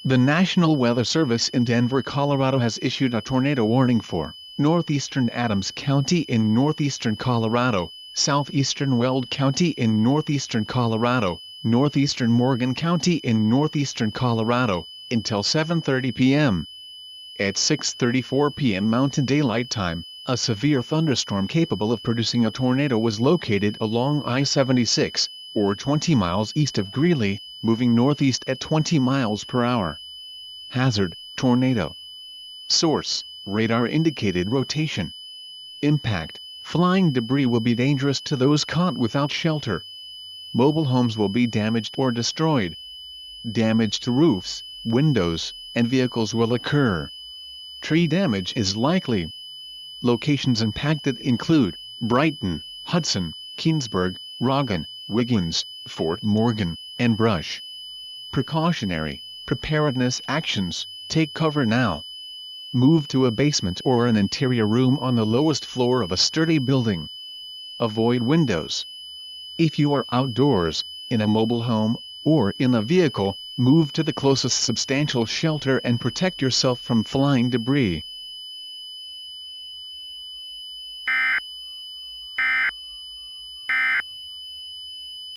The National Weather Service in Denver, Colorado has issued a tornado warning for northeastern Adams County in northeastern Colorado, southeastern Weld County in northeastern Colorado, northeastern Morgan County in northeastern Colorado, until 7:30 p.m. At 6:34 p.m. Mountain Daylight Time, a severe thunderstorm capable of producing a tornado was located along I-76, or 20 miles east of Greeley, moving northeast at 20 miles per hour. Hazard: tornado. Source: radar-indicated rotation. Impact: flying debris will be dangerous to those caught without shelter. Mobile homes will be damaged or destroyed. Damage to roofs, windows, and vehicles will occur. Tree damage is likely. Locations impacted include Brighton, Hudson, Keensburg, Roggan, Wiggins, Fort Morgan, and Brush. Precautionary preparedness actions: take cover now. Move to a basement or an interior room on the lowest floor of a sturdy building. Avoid windows. If you are outdoors, in a mobile home, or in a vehicle, move to the closest substantial shelter and protect yourself from flying debris.